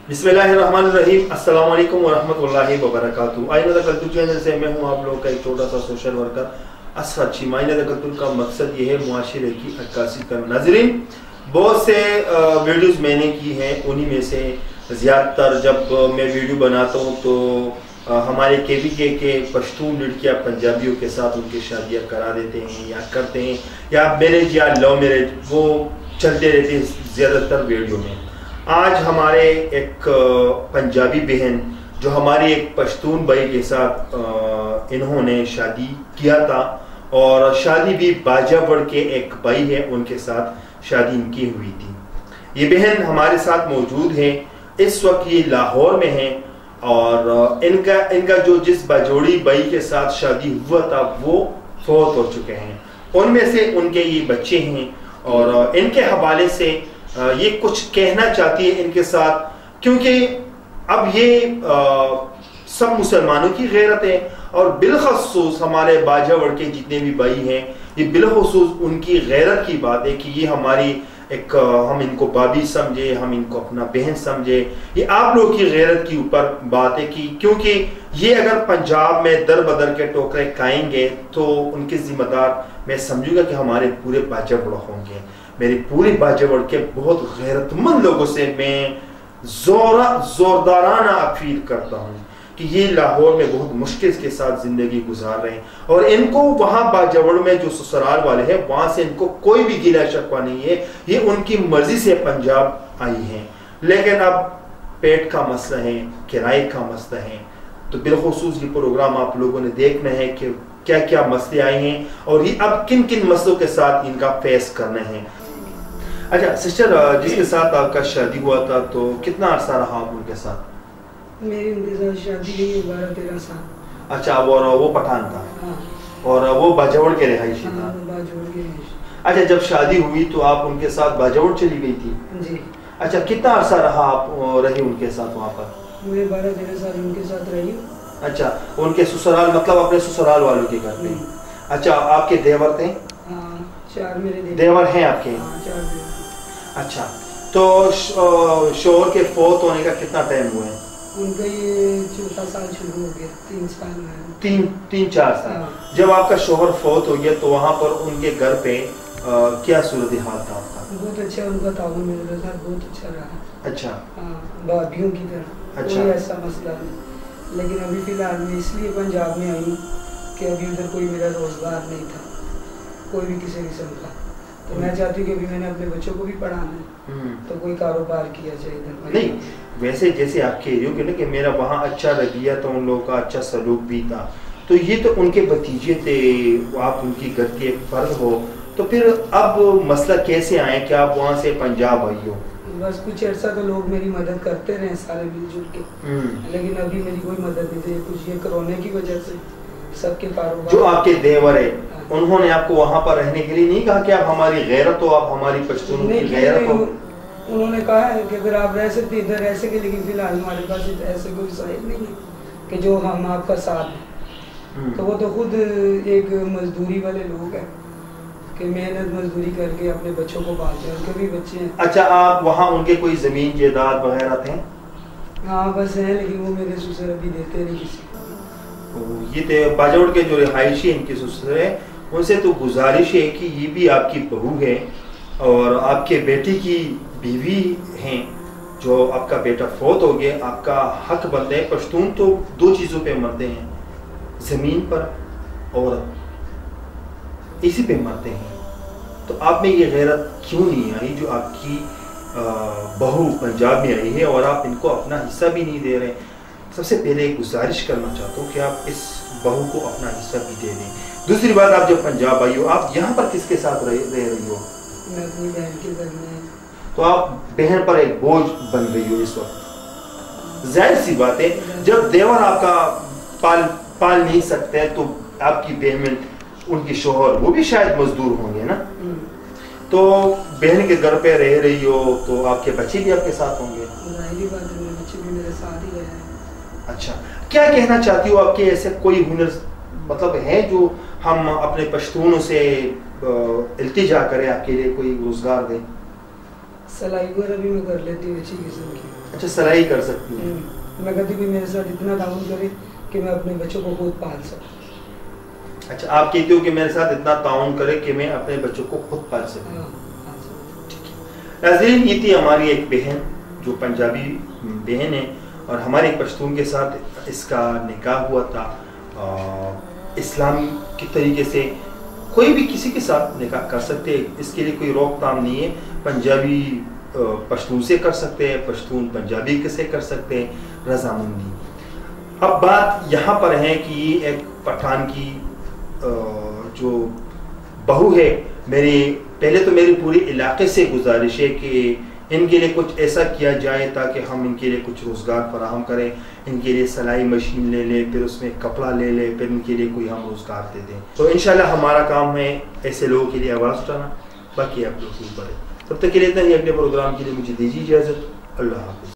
बिस्मिल्लाहिर्रहमानिर्रहीम। अस्सलाम वालेकुम वरहमतुल्लाहि वबरकातुहू। आईना तकल्तुल चैनल से मैं हूं आप लोगों का एक छोटा सा सोशल वर्कर असफर चीमा। आईना तकल्तुल का मकसद ये है मुआशरे की अक्कासी करना। नाज़रीन, बहुत से वीडियोस मैंने की हैं, उन्हीं में से ज़्यादातर जब मैं वीडियो बनाता हूँ तो हमारे KBK के पश्तून लड़कियाँ पंजाबियों के साथ उनकी शादियाँ करा देते हैं या करते हैं, या मैरिज या लव मैरिज वो चलते रहते हैं ज़्यादातर वीडियो में। आज हमारे एक पंजाबी बहन जो हमारी एक पश्तून भाई के साथ इन्होंने शादी किया था, और शादी भी बाजावर के एक भाई है उनके साथ शादी इनकी हुई थी। ये बहन हमारे साथ मौजूद है, इस वक्त ये लाहौर में है, और इनका जो जिस बाजोड़ी भाई के साथ शादी हुआ था वो फौत हो चुके हैं। उनमें से उनके ये बच्चे हैं, और इनके हवाले से ये कुछ कहना चाहती है इनके साथ, क्योंकि अब ये सब मुसलमानों की गैरत है, और बिलखसूस हमारे बाजावर के जितने भी भाई हैं, ये बिलखसूस उनकी गैरत की बात है कि ये हमारी एक हम इनको भाभी समझे, हम इनको अपना बहन समझे। ये आप लोग की गैरत की ऊपर बात है कि क्योंकि ये अगर पंजाब में दर बदर के टोकरे खाएंगे तो उनके जिम्मेदार मैं समझूंगा कि हमारे पूरे बाजावर होंगे। मेरी पूरी बाजावर के बहुत गैरतमंद लोगों से मैं जोरदाराना अपील करता हूँ कि ये लाहौर में बहुत मुश्किल के साथ जिंदगी गुजार रहे हैं, और इनको वहां बाजावर में जो ससुराल वाले हैं वहां से इनको कोई भी गिला शकवा नहीं है। ये उनकी मर्जी से पंजाब आई हैं, लेकिन अब पेट का मसला है, किराए का मसला है, तो बिलखुसूस ये प्रोग्राम आप लोगों ने देखना है कि क्या क्या मसले आए हैं और ये अब किन किन मसलों के साथ इनका फेस करना है। अच्छा सिस्टर, जिसके साथ आपका शादी हुआ था तो कितना अरसा रहा आप उनके साथ? मेरी उनके साथ शादी हुई 12-13 साल। अच्छा, वो पठान था? हाँ। और वो बाजावर के रहायशी था? बाजावर के रहायशी। अच्छा, जब शादी हुई तो आप उनके साथ बाजावर चली गई थी? जी। अच्छा, कितना अरसा रहा आप रही उनके साथ वहाँ पर? मैं 12-13 साल उनके साथ रही। अच्छा, उनके ससुराल मतलब अपने ससुराल वालों के घर पे? अच्छा, आपके देवर थे? हाँ, 4 मेरे देवर हैं आपके? हाँ, 4 देवर। अच्छा, तो शोहर के फौत होने का कितना टाइम हुआ है? उनका ये 4था साल शुरू हो गया, 3 साल में। 3-4 साल। हाँ। जब आपका शोहर फौत हो गया तो वहाँ पर उनके घर पे क्या सूरत हाल था आपका? बहुत अच्छा उनका ताउन मेरे साथ बहुत अच्छा रहा। अच्छा। हाँ, भाभीयों की तरह। अच्छा। कोई ऐसा मसला नहीं, लेकिन अभी फिलहाल मैं इसलिए पंजाब में आई हूँ कि अभी उधर कोई मेरा रोजगार नहीं था, कोई भी किसी किस्म का। तो मैं चाहती हूँ कि अभी मैंने अपने बच्चों को भी पढ़ाना है, तो कोई कारोबार किया जाए इधर। नहीं, वैसे जैसे आप कह रही हो कि ना कि मेरा वहाँ अच्छा रवैया था, उन लोगों का अच्छा सलूक भी था, तो ये तो उनके भतीजे थे, आप उनकी घर के फर्द हो, तो फिर अब मसला कैसे आए कि आप वहाँ से पंजाब आई हो? बस कुछ अर्सा तो लोग मेरी मदद करते रहे सारे मिलजुल के, लेकिन अभी मेरी कोई मदद नहीं थी। कुछ ये कोरोना की वजह से सबके कारोबार। जो आपके देवर है उन्होंने आपको वहाँ पर रहने के लिए नहीं कहा कि आप हमारी गैरत हो, आप हमारी पश्तून की गैरत हो? उन्होंने कहा है कि अगर आप रह सकते इधर रह सके, लेकिन फिलहाल हमारे पास ऐसे कोई साहिब नहीं है कि जो हम आपका साथ हैं। तो वो तो खुद एक मजदूरी वाले लोग हैं कि मेहनत मजदूरी करके अपने बच्चों को पालते हैं, उनके भी बच्चे हैं। अच्छा, आप वहाँ उनके कोई जमीन जायदाद वगैरह थे? हाँ बस हैं, लेकिन वो मेरे ससुर अभी देते नहीं किसी को। ये तो बाजावर के जो रिहायशी इनके ससुर है, उनसे तो गुजारिश है कि ये भी आपकी बहू है और आपके बेटे की बीवी हैं। जो आपका बेटा फौत हो गया, आपका हक बनता है। पश्तून तो 2 चीज़ों पे मरते हैं, ज़मीन पर और इसी पे मरते हैं। तो आप में ये गैरत क्यों नहीं आई जो आपकी बहू पंजाब में आई है और आप इनको अपना हिस्सा भी नहीं दे रहे? सबसे पहले गुजारिश करना चाहता हूँ कि आप इस बहू को अपना हिस्सा भी दे दें। दूसरी बात, आप जब पंजाब आई हो, आप यहाँ पर किसके साथ रह रही हो? मैं अपनी बहन के घर में। तो आप बहन पर एक बोझ बन गई हो इस वक्त। जाहिर सी बात है, जब देवर आपका पाल नहीं सकते तो आपकी बहन, उनके शोहर वो भी शायद मजदूर होंगे ना, तो बहन के घर पे रह रही हो तो आपके बच्चे भी आपके साथ होंगे। जाहिर बात है, मेरे बच्चे भी मेरे साथ ही रहे हैं। अच्छा, क्या कहना चाहती हो? आपके ऐसे कोई हुनर मतलब है जो हम अपने पश्तूनों से इल्तिजा करें, आपके लिए कोई रोजगार दें? सिलाई वगैरह भी मैं कर लेती हूँ अच्छी किस्म की। अच्छा, सलाई कर सकती हैं। मैं कहती हूँ कि मेरे साथ इतना ताउन करे कि मैं अपने बच्चों को खुद पाल सकूँ। अच्छा, आप कहते हो कि मेरे साथ इतना ताउन करे कि मैं अपने बच्चों को खुद पाल सकूँ। नाज़रीन, ये थी हमारी एक बहन जो पंजाबी बहन है और हमारे एक पश्तून के साथ इसका निकाह हुआ था। इस्लाम के तरीके से कोई भी किसी के साथ निकाह कर सकते हैं, इसके लिए कोई रोकथाम नहीं है। पंजाबी पश्तून से कर सकते हैं, पश्तून पंजाबी से कर सकते हैं, रजामंदी। अब बात यहाँ पर है कि एक पठान की जो बहू है, पहले तो मेरी पूरी इलाके से गुजारिश है कि इनके लिए कुछ ऐसा किया जाए ताकि हम इनके लिए कुछ रोज़गार फराहम करें, इनके लिए सिलाई मशीन ले लें, फिर उसमें कपड़ा ले लें, फिर इनके लिए कोई हम रोज़गार दे दें। तो इंशाल्लाह हमारा काम है ऐसे लोगों के लिए आवाज़ उठाना, बाकी आप लोग ऊपर है। तब तक के लिए इतना ही। अगले प्रोग्राम के लिए मुझे दीजिए इजाज़त। अल्लाह हाफ़िज़।